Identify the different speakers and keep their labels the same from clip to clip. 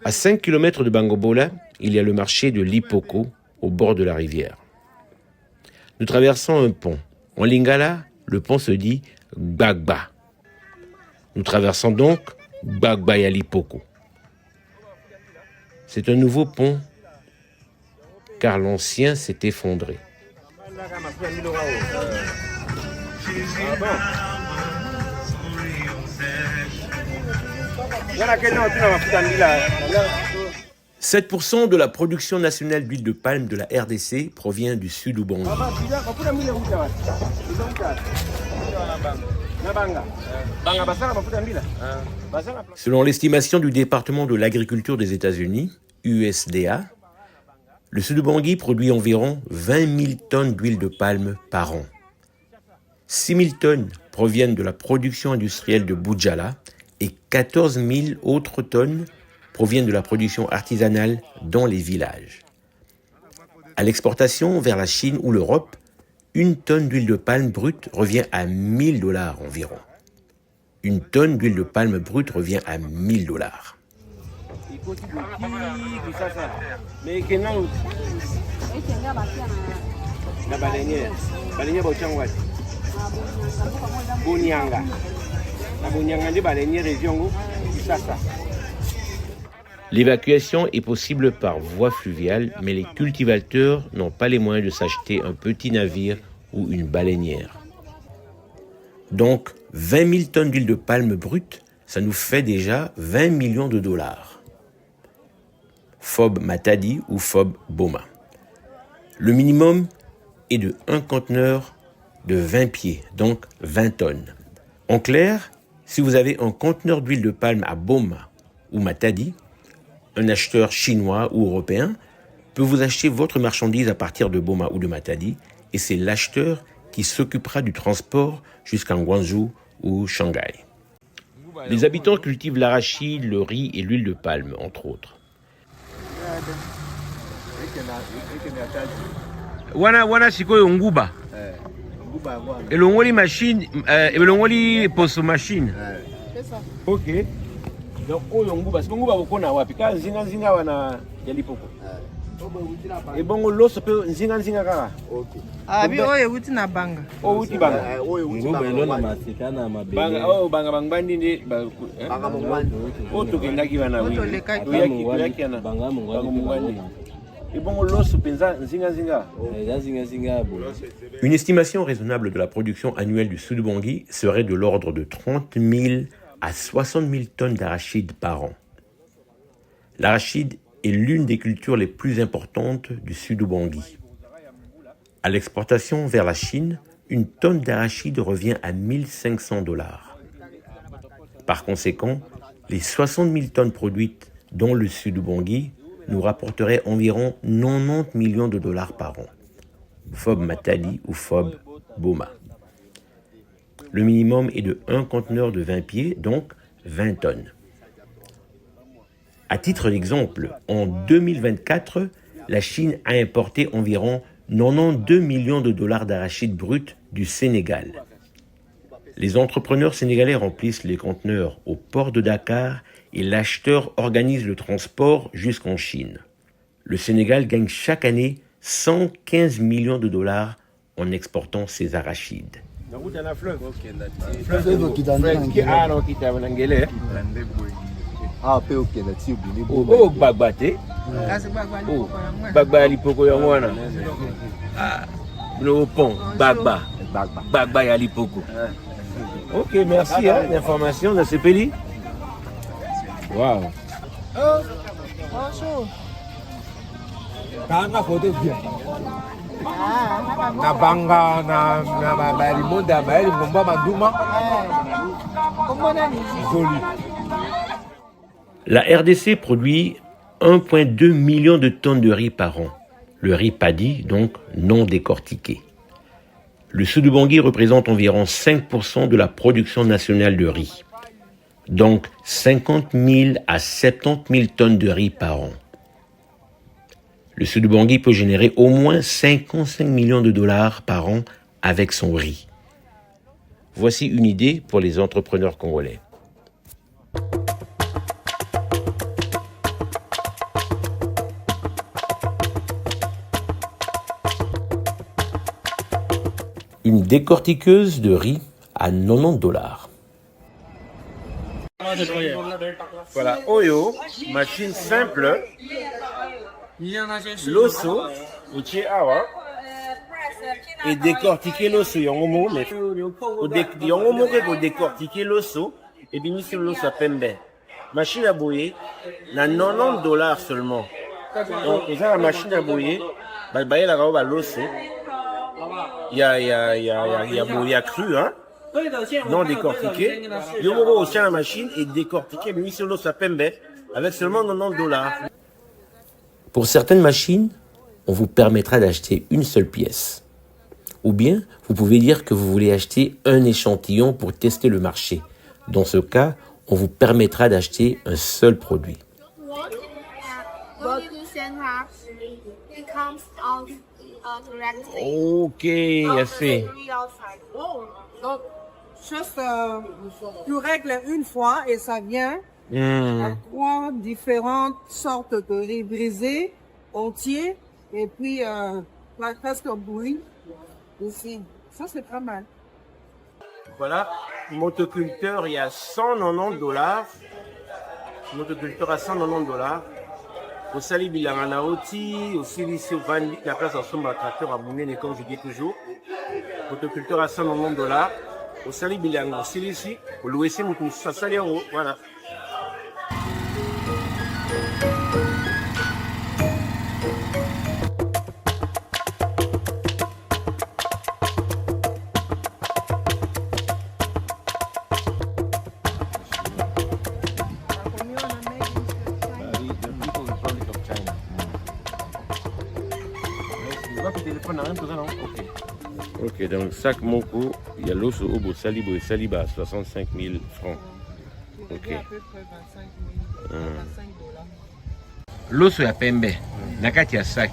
Speaker 1: À 5 km de Bangobola, il y a le marché de Lipoko, au bord de la rivière. Nous traversons un pont. En lingala, le pont se dit Gbagba. Nous traversons donc Gbagba ya Lipoko. C'est un nouveau pont, car l'ancien s'est effondré. « 7% de la production nationale d'huile de palme de la RDC provient du sud Ubangi. Selon l'estimation du département de l'agriculture des États-Unis, USDA, le sud Ubangi produit environ 20 000 tonnes d'huile de palme par an. 6 000 tonnes proviennent de la production industrielle de Bujala et 14 000 autres tonnes proviennent de la production artisanale dans les villages. À l'exportation vers la Chine ou l'Europe, une tonne d'huile de palme brute revient à $1 000 environ. Une tonne d'huile de palme brute revient à $1 000. L'évacuation est possible par voie fluviale, mais les cultivateurs n'ont pas les moyens de s'acheter un petit navire ou une baleinière. Donc, 20 000 tonnes d'huile de palme brute, ça nous fait déjà 20 millions de dollars. FOB Matadi ou FOB Boma. Le minimum est de un conteneur de 20 pieds, donc 20 tonnes. En clair, si vous avez un conteneur d'huile de palme à Boma ou Matadi, un acheteur chinois ou européen peut vous acheter votre marchandise à partir de Boma ou de Matadi et c'est l'acheteur qui s'occupera du transport jusqu'à Guangzhou ou Shanghai. Les habitants cultivent l'arachide, le riz et l'huile de palme, entre autres. Wana sikoyo nguba. Elongoli machine, elongoli poso machine. OK. Donc oyo nguba, siko nguba bokona wapi? Ka nzinga wana ya Lipoko. Et bongo loso pe nzinga kaka. OK.
Speaker 2: Abi oyo wuti na banga.
Speaker 1: O wuti banga.
Speaker 3: Oyo wuti
Speaker 4: nguba elona masikana mabele.
Speaker 1: Banga oh banga bangandi ndi
Speaker 3: banga mongwandi.
Speaker 1: O tokendaki wana wi.
Speaker 2: Otolekaki.
Speaker 4: Banga mongwandi.
Speaker 1: Et bongo loso penza nzinga. Une estimation raisonnable de la production annuelle du Sud Ubangi serait de l'ordre de 30 000 à 60 000 tonnes d'arachide par an. L'arachide est l'une des cultures les plus importantes du Sud Ubangi. À l'exportation vers la Chine, une tonne d'arachide revient à $1 500. Par conséquent, les 60 000 tonnes produites dans le Sud Ubangi nous rapporteraient environ 90 millions de dollars par an. FOB Matadi ou FOB Boma. Le minimum est de un conteneur de 20 pieds, donc 20 tonnes. À titre d'exemple, en 2024, la Chine a importé environ 92 millions de dollars d'arachide brut du Sénégal. Les entrepreneurs sénégalais remplissent les conteneurs au port de Dakar et l'acheteur organise le transport jusqu'en Chine. Le Sénégal gagne chaque année 115 millions de dollars en exportant ses arachides. Oh, Bagbate. Oh, Bagba Lipoko Yangwana. Ah, le pont, Bagba ya Lipoko. Ok, merci l'information de ce pays. Wow.
Speaker 2: Bonjour.
Speaker 3: Kanga photo bien. Na banga na bali monda bali ngomba manduma. Joli.
Speaker 1: La RDC produit 1,2 million de tonnes de riz par an. Le riz paddy, donc non décortiqué. Le Sud Ubangi représente environ 5% de la production nationale de riz. Donc 50 000 à 70 000 tonnes de riz par an. Le Sud Ubangi peut générer au moins 55 millions de dollars par an avec son riz. Voici une idée pour les entrepreneurs congolais. Une décortiqueuse de riz à 90 $.
Speaker 3: Voilà, Oyo, machine simple. L'osso, outil awa. Et décortiquer l'osso, yongo mais yongo pour décortiquer l'osso et bien sur l'osso à pembe. Machine à bouillir, na 90 $ seulement. Donc, ils ont la machine à bouillir, bah, la robe l'osso. Il y a cru, hein. Non décortiqué. Yongo aussi à la machine et décortiqué, bien sur l'osso à pembe avec seulement 90 $.
Speaker 1: Pour certaines machines, on vous permettra d'acheter une seule pièce. Ou bien, vous pouvez dire que vous voulez acheter un échantillon pour tester le marché. Dans ce cas, on vous permettra d'acheter un seul produit.
Speaker 3: Ok, I see.
Speaker 2: Donc, juste, tu règles une fois et ça vient à 3 différentes sortes de riz brisés, entiers, et puis presque bouilli ici. Ça, c'est pas mal.
Speaker 3: Voilà, motoculteur, il y a 190 $. Motoculteur à 190 $. Au sali bilangana oti, aussi ici au Vandi, la place en somme à tracteur à Mounene, comme je dis toujours. Motoculteur à 190 $. Au sali bilangana aussi ici, au louer-ci, ça sali en haut, voilà.
Speaker 1: Ok, donc sac Moko, il y a l'osso Obo Salibo et Saliba, 65 000 francs. Ok.
Speaker 2: À peu près 25 000, 25 $.
Speaker 1: L'osso ya pembe, nakati ya sac,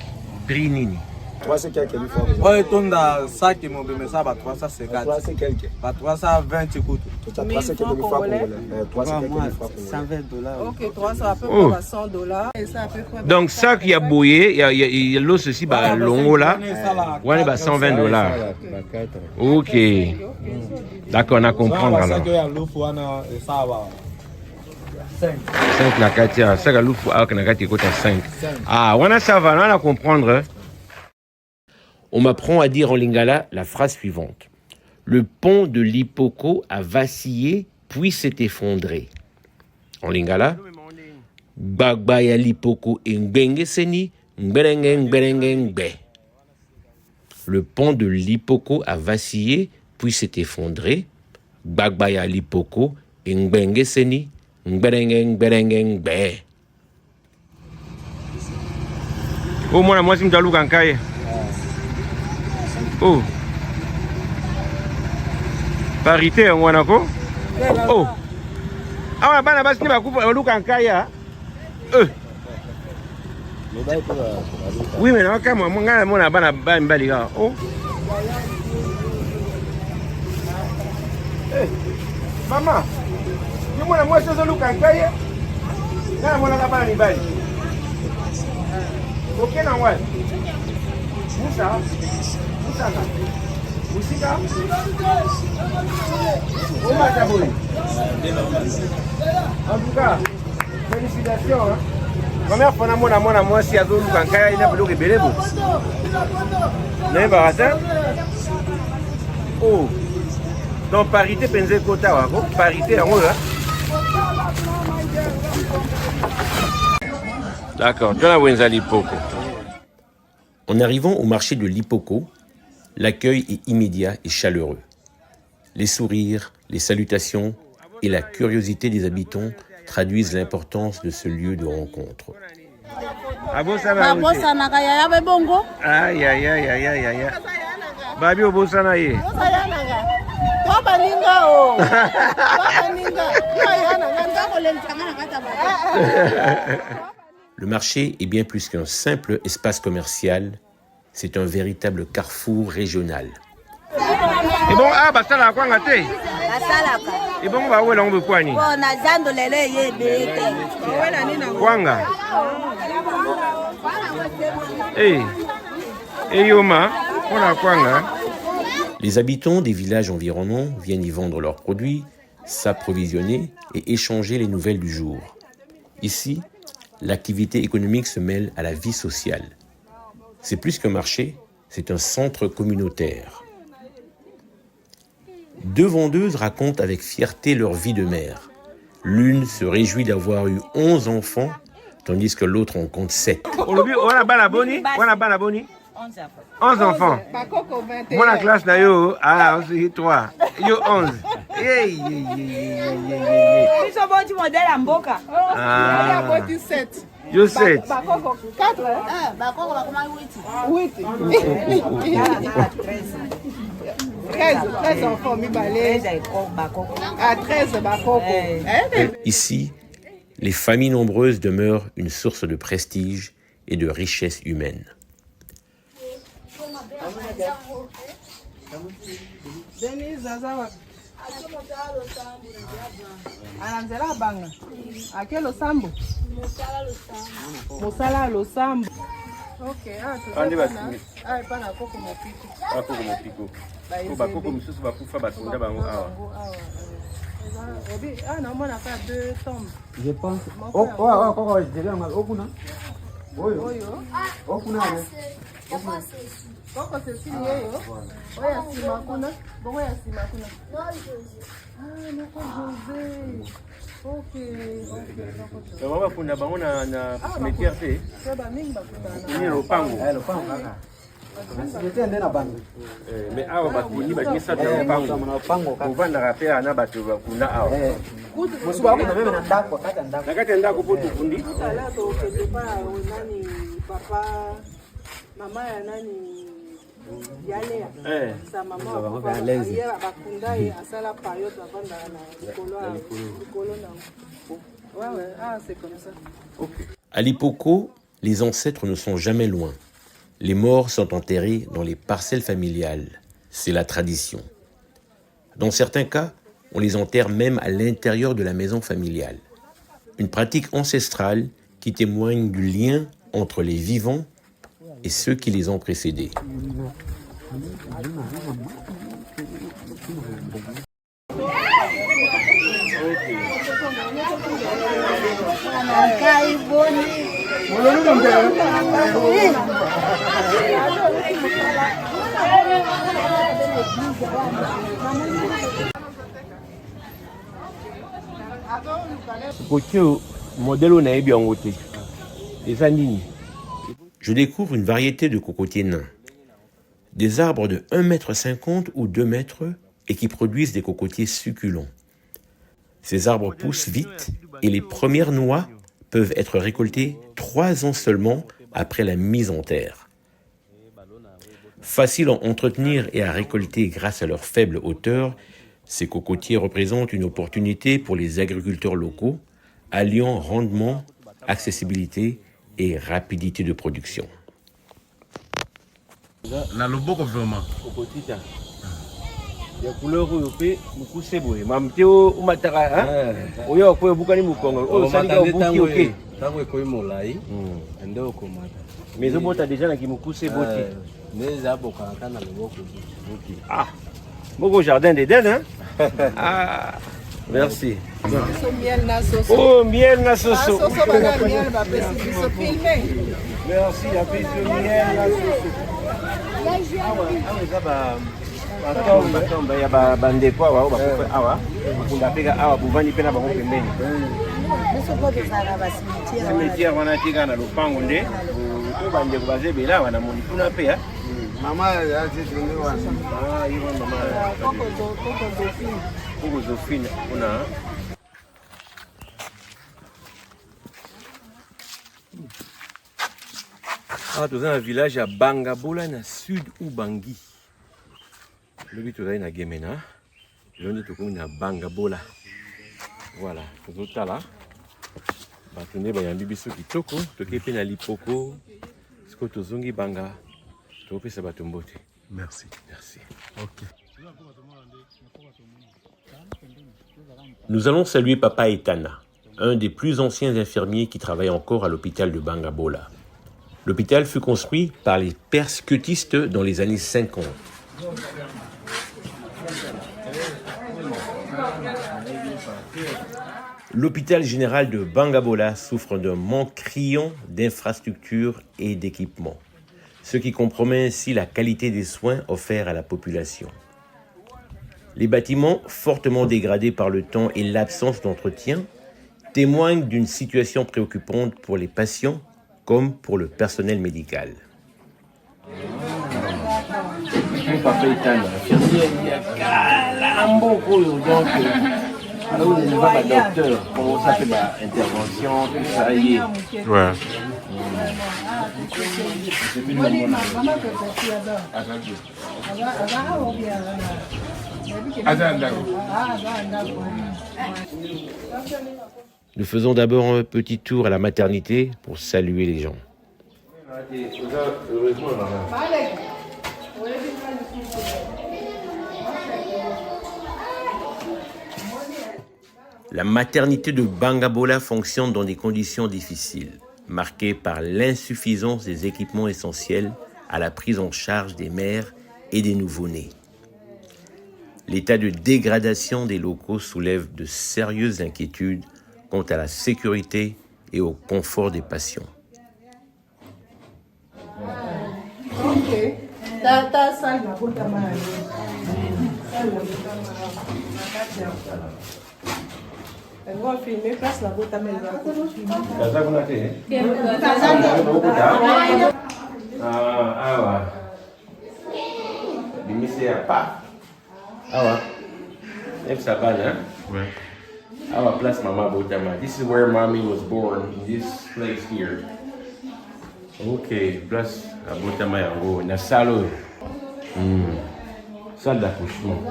Speaker 1: prix nini?
Speaker 3: 300 quelques fois.
Speaker 4: Ouais, ton da sac mon bébé ça va 350.
Speaker 3: 300 quelques.
Speaker 4: Pas 320 écoute.
Speaker 3: 300 quelques fois congolais. 300 quelques fois congolais.
Speaker 4: 120 $.
Speaker 2: Ok, 300 à peu près à 100 $. Et ça à peu près.
Speaker 1: Donc sac ya boye, il y a l'osso aussi, bah longo là, ouais, bah 120 $. Ok. D'accord, on a compris alors. 5 nakati ya, sac à loufu ak nakati kota 5. Ah, on a ça va, on a comprendre. On m'apprend à dire en lingala la phrase suivante. Le pont de l'Ipoko a vacillé puis s'est effondré. En lingala, Bagbaya l'Ipoko ngenge seni ngberenge ngberenge ngbe. Le pont de l'Ipoko a vacillé puis s'est effondré. Bagbaya l'Ipoko ngenge seni ngberenge ngberenge ngbe. Oh mwana mwasi mtaluka nkaye. Oh. Parité en wanako. Oh. Ah bana basi ni bakupa luka nkaya. Oui mais non kama ngana mona bana ba mbali ga. Oh.
Speaker 3: Maman, ni mwana mwasi zo luka nkaya. Ngana mwana ka bana mbali. Ok na wale. Musa. Musika. Oma taboi. En tout cas, félicitations. Première fois na moi si azo luka nkaya ina belo belebo. N'est pas ratin. Oh. Donc parité penze kota wako, parité en haut là.
Speaker 1: D'accord, tu as la Lipoko. En arrivant au marché de l'Ipoko, l'accueil est immédiat et chaleureux. Les sourires, les salutations et la curiosité des habitants traduisent l'importance de ce lieu de rencontre.
Speaker 3: Aïe, aïe, aïe, aïe, aïe, aïe. Babi obosana ye.
Speaker 1: Le marché est bien plus qu'un simple espace commercial, c'est un véritable carrefour régional.
Speaker 3: Et bon, ah, bah ça là, quoi, gâté? Et bon, bah, ouais, là, on veut quoi, ni? Kwanga. Eh, Yoma, on a kwanga.
Speaker 1: Les habitants des villages environnants viennent y vendre leurs produits, s'approvisionner et échanger les nouvelles du jour. Ici, l'activité économique se mêle à la vie sociale. C'est plus qu'un marché, c'est un centre communautaire. 2 vendeuses racontent avec fierté leur vie de mère. L'une se réjouit d'avoir eu 11 enfants, tandis que l'autre en compte 7.
Speaker 3: 11 enfants. Moi, la classe, là, yo, ah, c'est 3. Yo, 11. Ah. Yo, 7.
Speaker 2: 13 enfants, mi balai. À 13 bakoko.
Speaker 1: Ici, les familles nombreuses demeurent une source de prestige et de richesse humaine.
Speaker 2: Denis Zazawa. Ananzela banga. Ake losambo. Mosala losambo. Ok,
Speaker 3: Ande basi.
Speaker 2: pana koko mopiko.
Speaker 3: Bakoko mopiko. Ko bakoko misusu bakufa basunda bango awa.
Speaker 2: Obi, na mona ka 2 tombes.
Speaker 5: Je pense. Oh, je dirais okuna.
Speaker 2: Oyo.
Speaker 5: Okuna.
Speaker 2: Koko c'est yo. Oya sima kuna. Bongo ya sima kuna. Noko José. Ok.
Speaker 3: Ba bakunda bango na cimetière te.
Speaker 2: C'est ba mingi bakunda.
Speaker 3: Ni lopango.
Speaker 5: Lopango kaka. C'était ndena bango.
Speaker 3: Mais awa bakuni bakisa na lopango. Kovanda pe ana bato bakunda awa.
Speaker 5: Musu ba kuna meme na ndako kata ndako.
Speaker 3: Nakati ndako po tukundi.
Speaker 2: Ala to kete pa nani papa mama ya nani yale sa mama bakunda asala période avanda na likolo na. Ouais, c'est comme ça.
Speaker 1: Okay. À Lipoko, les ancêtres ne sont jamais loin. Les morts sont enterrés dans les parcelles familiales. C'est la tradition. Dans certains cas, on les enterre même à l'intérieur de la maison familiale. Une pratique ancestrale qui témoigne du lien entre les vivants et ceux qui les ont précédés. Je découvre une variété de cocotiers nains. Des arbres de 1,50 m ou 2 mètres et qui produisent des cocotiers succulents. Ces arbres poussent vite et les premières noix peuvent être récoltées 3 ans seulement après la mise en terre. Faciles à entretenir et à récolter grâce à leur faible hauteur, ces cocotiers représentent une opportunité pour les agriculteurs locaux, alliant rendement, accessibilité et rapidité de production.
Speaker 3: Na loboko vraiment. Kokotita. Ya couleur oyo pe mukuse boye. Mamteo umataka ha. Oyo ko bukani mukongo. O salika obuki oke.
Speaker 4: Tango ko molai. Ende okomata.
Speaker 3: Mais obota déjà na kimukuse boti.
Speaker 4: Neza boka kana loboko.
Speaker 3: OK. Ah. Moko jardin d'Éden hein. Ah. Merci.
Speaker 2: Miel na soso.
Speaker 3: Oh, miel na soso.
Speaker 2: Soso bana miel ba pesi biso filmer.
Speaker 3: Merci, la prise de miel na soso. Awa zaba batomba ya bandeko awa bakufa awa kunda peka awa buvani pena bango pembeni. Cimetière wana tika na lopango nde to bandeko bazebela wana moni kuna pe ya
Speaker 4: Mama ya zizingi wana.
Speaker 3: ah hiyo mama Koko Zofine kuna ah dans un village à Bangabola na sud Ubangi. Le but est na Gemena. Je dis tout na Bangabola. Voilà, tout ça là. Batonde ba yambi biso kitoko, tokepe na Lipoko. Siko tozongi banga. Topesa batombote.
Speaker 4: Merci.
Speaker 3: Merci.
Speaker 4: OK.
Speaker 1: Nous allons saluer Papa Etana, un des plus anciens infirmiers qui travaille encore à l'hôpital de Bangabola. L'hôpital fut construit par les perscutistes dans les années 50. L'hôpital général de Bangabola souffre d'un manque criant d'infrastructures et d'équipements, ce qui compromet ainsi la qualité des soins offerts à la population. Les bâtiments, fortement dégradés par le temps et l'absence d'entretien, témoignent d'une situation préoccupante pour les patients comme pour le personnel médical. Nous faisons d'abord un petit tour à la maternité pour saluer les gens. La maternité de Bangabola fonctionne dans des conditions difficiles, marquées par l'insuffisance des équipements essentiels à la prise en charge des mères et des nouveau-nés. L'état de dégradation des locaux soulève de sérieuses inquiétudes quant à la sécurité et au confort des patients. Our place Mama Botama. This is where mommy was born, in this place here. Ok, place Botama Yango, na salle. Salle d'accouchement.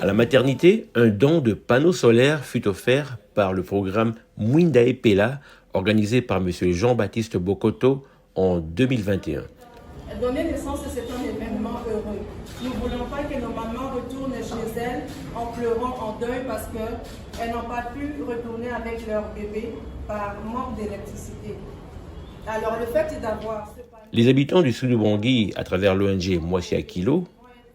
Speaker 1: À la maternité, un don de panneaux solaires fut offert par le programme Mwindae Pela, organisé par M. Jean-Baptiste Bokoto en 2021.
Speaker 2: Donner naissance, c'est un événement heureux. Nous ne voulons pas que nos mamans retournent chez elles en pleurant, en deuil, parce qu'elles n'ont pas pu retourner avec leur bébé par manque d'électricité. Alors le fait d'avoir...
Speaker 1: Les habitants du Sud-Bangui, à travers l'ONG Moisia Kilo,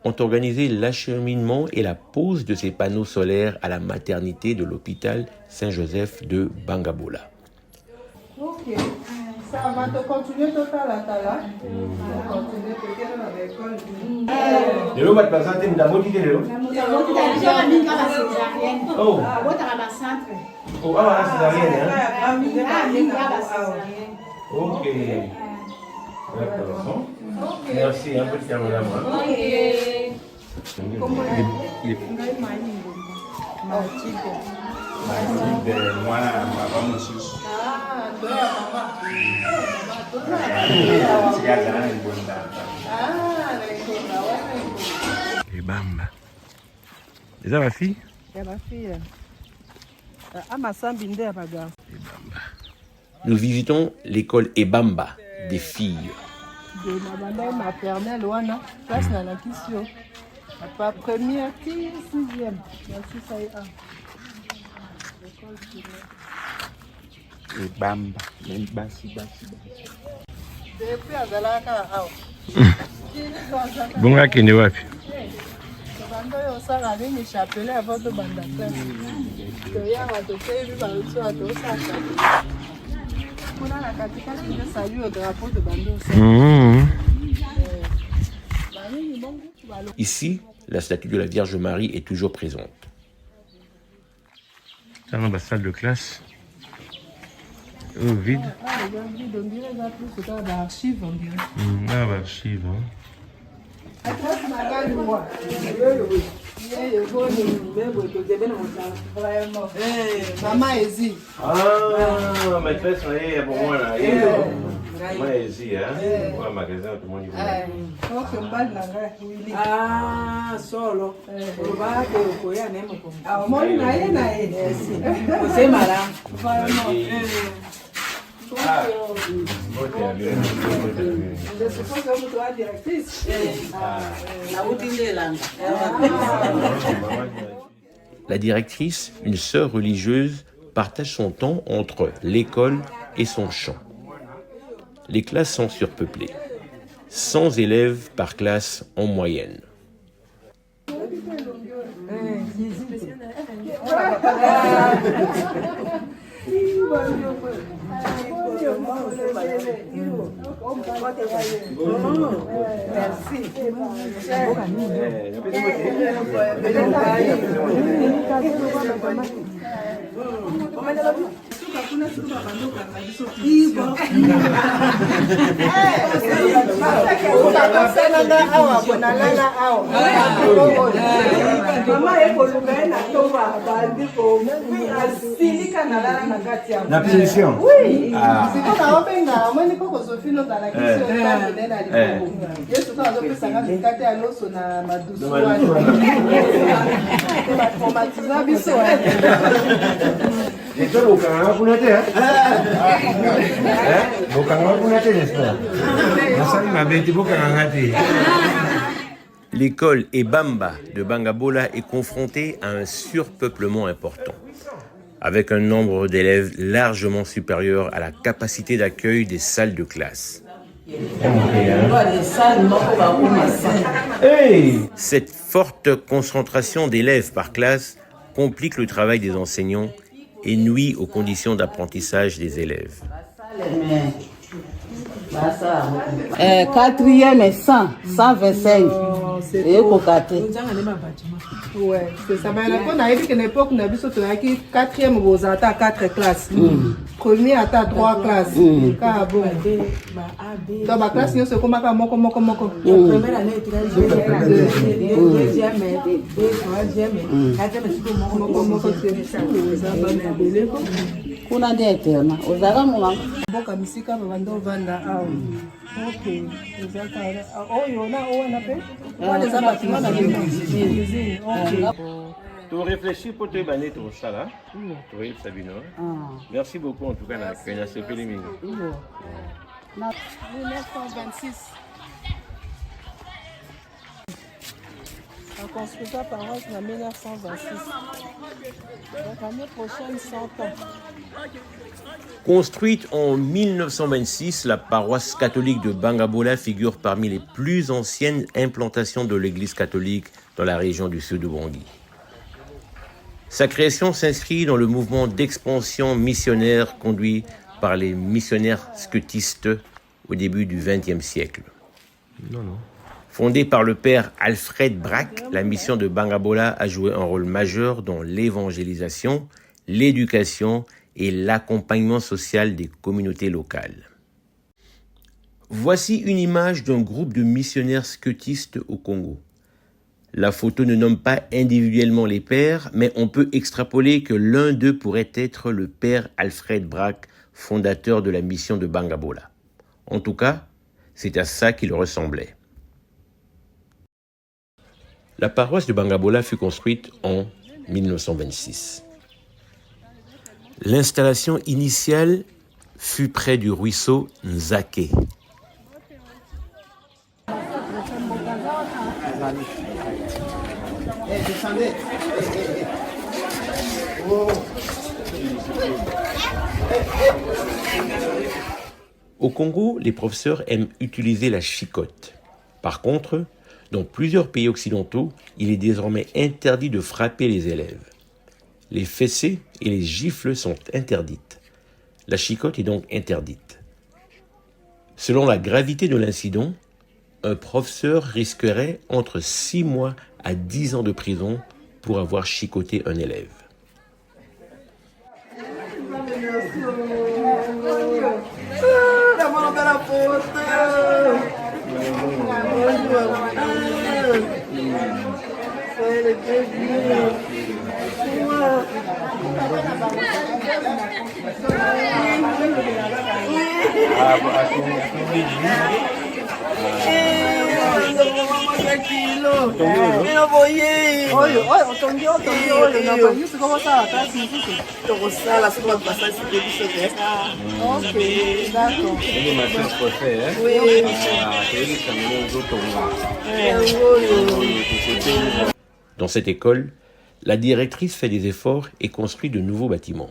Speaker 1: ont organisé l'acheminement et la pose de ces panneaux solaires à la maternité de l'hôpital Saint-Joseph de Bangabola.
Speaker 2: Ok, ça va te continuer total à Tala. Continuer peut-être à l'école.
Speaker 3: Lelo bat basante ndaboti te lelo. Oh. Oh, ah, c'est rien. Ok. D'accord. Merci, un peu de caméraman.
Speaker 1: Ebamba. C'est ça ma fille?
Speaker 2: C'est ma fille. Ah, ma sœur Binde à Baga.
Speaker 1: Nous visitons l'école Ebamba des filles.
Speaker 2: De la maternelle, Wana, place dans la question. Pas première, qui sixième. Merci, ça y est.
Speaker 4: Ebamba, même basi.
Speaker 2: Depuis à Zalaka,
Speaker 1: Bonga kende wapi?
Speaker 2: Bando yo sala nini chapelet à votre banda classe. Toya watoke hivi barutu atosaka. Kuna na katika ndio salut au drapeau de Bando.
Speaker 1: Ici, la statue de la Vierge Marie est toujours présente. Dans la salle de classe. Oh, vide.
Speaker 2: Ah, vide, on dirait là plus c'est dans l'archive, on dirait.
Speaker 1: Ah, l'archive, hein.
Speaker 2: Maman Ezi.
Speaker 3: Ah, maîtresse, c'est pour moi là. Maman Ezi, hein. Ouais, magasin, tout le monde y va.
Speaker 2: Ah, solo. Ah, moi, il n'a rien. C'est malin. Je suppose que vous êtes directrice.
Speaker 1: La directrice, une sœur religieuse, partage son temps entre l'école et son chant. Les classes sont surpeuplées. 100 élèves par classe en moyenne.
Speaker 5: La punition.
Speaker 2: Oui.
Speaker 1: L'école Ebamba de Bangabola est confrontée à un surpeuplement important, avec un nombre d'élèves largement supérieur à la capacité d'accueil des salles de classe. Cette forte concentration d'élèves par classe complique le travail des enseignants et nuit aux conditions d'apprentissage des élèves.
Speaker 6: Quatrième et 100, 125. Et
Speaker 2: ouais, c'est ça. Mais on a vu qu'à l'époque, on a vu surtout qu'il quatrième aux à 4 classes. Premier à 3 classes. Donc, ma classe, c'est comment première année, deuxième,
Speaker 6: kuna dia tena uzaka mwa
Speaker 2: boka misika babando vanda au okay uzaka oyo na ona pe wale za batima na cuisine okay
Speaker 1: Tu réfléchis pour te banner tout ça là. Oui, Sabino. Merci beaucoup en tout cas.
Speaker 2: 1926. En construisant paroisse en 1926. Donc l'année prochaine, 100 ans.
Speaker 1: Construite en 1926, la paroisse catholique de Bangabola figure parmi les plus anciennes implantations de l'église catholique dans la région du Sud-Ubangui. Sa création s'inscrit dans le mouvement d'expansion missionnaire conduit par les missionnaires scutistes au début du XXe siècle. Fondée par le père Alfred Brack, la mission de Bangabola a joué un rôle majeur dans l'évangélisation, l'éducation et l'accompagnement social des communautés locales. Voici une image d'un groupe de missionnaires scutistes au Congo. La photo ne nomme pas individuellement les pères, mais on peut extrapoler que l'un d'eux pourrait être le père Alfred Brack, fondateur de la mission de Bangabola. En tout cas, c'est à ça qu'il ressemblait. La paroisse de Bangabola fut construite en 1926. L'installation initiale fut près du ruisseau Nzake. Au Congo, les professeurs aiment utiliser la chicotte. Par contre, dans plusieurs pays occidentaux, il est désormais interdit de frapper les élèves. Les fessées et les gifles sont interdites. La chicotte est donc interdite. Selon la gravité de l'incident, un professeur risquerait entre 6 mois à 10 ans de prison pour avoir chicoté un élève. Dans cette école, La directrice fait des efforts et construit de nouveaux bâtiments.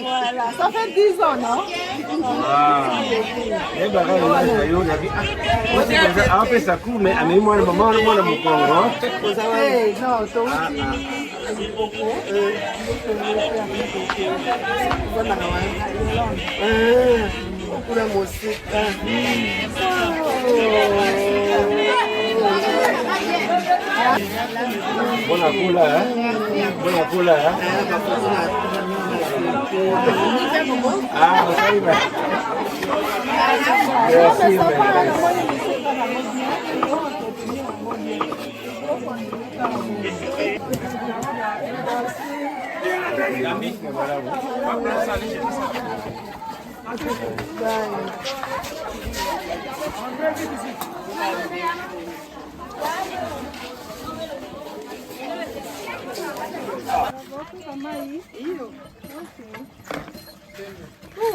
Speaker 2: Voilà, ça fait 10 ans, non?
Speaker 3: Buona cola, hein? Buona cola, hein? Ah, ça y va. Merci,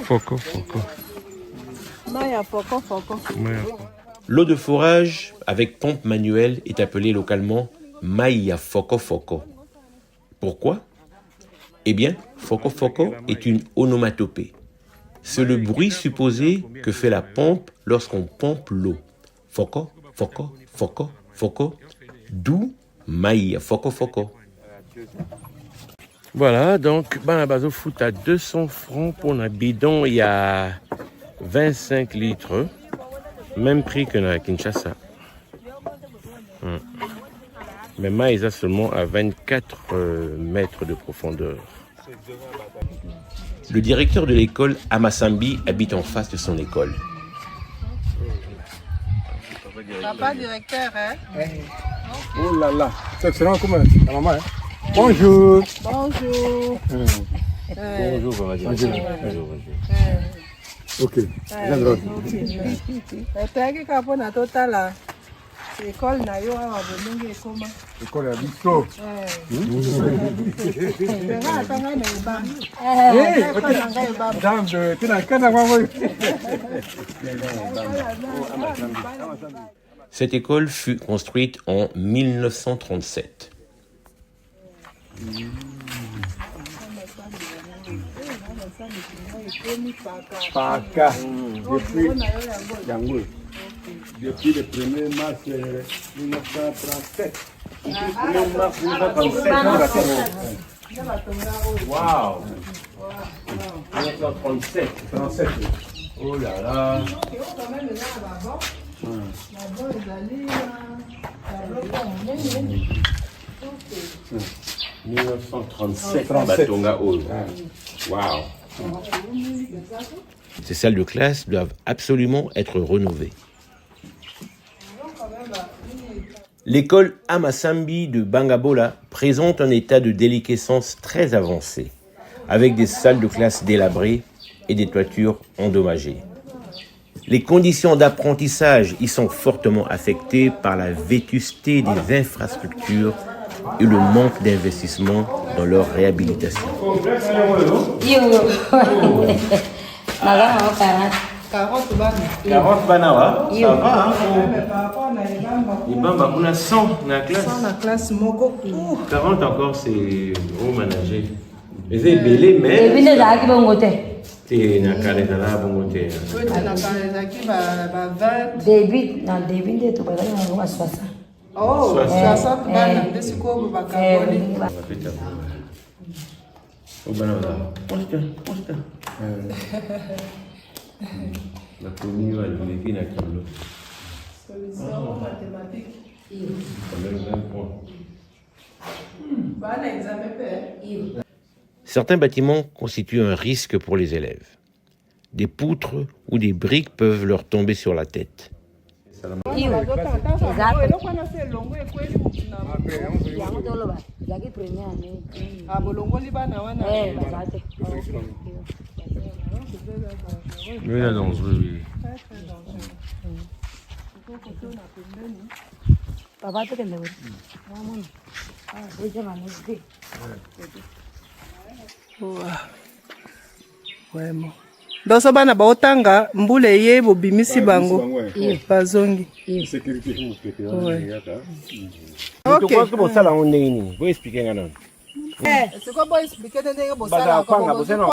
Speaker 1: Foco. L'eau de forage avec pompe manuelle est appelée localement Maïa Foco. Pourquoi? Eh bien, Foco est une onomatopée. C'est le bruit supposé que fait la pompe lorsqu'on pompe l'eau. Foco, d'où Maïa Foco. Voilà, donc, la bazo foot à 200 francs pour un bidon, il y a 25 litres. Même prix que dans Kinshasa. Mais Maïs a seulement à 24 mètres de profondeur. Le directeur de l'école Amasambi habite en face de son école.
Speaker 2: Papa directeur, hein?
Speaker 5: Oh là là, c'est excellent comme la maman. Hein? Bonjour.
Speaker 2: Bonjour.
Speaker 3: Bonjour, bonjour.
Speaker 5: Ok.
Speaker 2: Tayaki kapo na totala école na yo awa bolenge ekoma.
Speaker 5: École ya biso.
Speaker 2: Nga atanga na ebamba.
Speaker 5: Madame de Tinakana maman.
Speaker 1: Cette école fut construite en 1937.
Speaker 5: Paka. Depuis le 1er mars 1937.
Speaker 1: Waouh! 1937. Oh là là! 1937, Batonga Hall. Waouh! Ces salles de classe doivent absolument être rénovées. L'école Amasambi de Bangabola présente un état de déliquescence très avancé, avec des salles de classe délabrées et des toitures endommagées. Les conditions d'apprentissage y sont fortement affectées par la vétusté des infrastructures et le manque d'investissement dans leur réhabilitation. 40 banawa, ça va, hein? Il y a 100 dans la classe.
Speaker 2: 100 na classe moko.
Speaker 1: 40 encore, c'est au manager. Mais c'est belé, mais. C'est na carré là, bon côté.
Speaker 6: Début, dans le début de tout, on va 60.
Speaker 2: Oh, 60 bana, desi ko bakaboli.
Speaker 1: Au banawa. Posta. La commune va nous lever na kilo.
Speaker 2: Solution mathématique.
Speaker 1: Quand même 20 points.
Speaker 2: Bana examen père.
Speaker 1: Certains bâtiments constituent un risque pour les élèves. Des poutres ou des briques peuvent leur tomber sur la tête.
Speaker 3: Oui, là, dangereux, oui.
Speaker 2: Vraiment. Donc ça bana baotanga mbule ye bobimisi bango bazongi.
Speaker 5: Sécurité.
Speaker 3: Tu penses que pour ça, là, on est ini? Vous expliquez, non?
Speaker 2: C'est quoi bon expliquer ndenge bosala
Speaker 3: Baza kwanga,
Speaker 2: ko
Speaker 3: bosala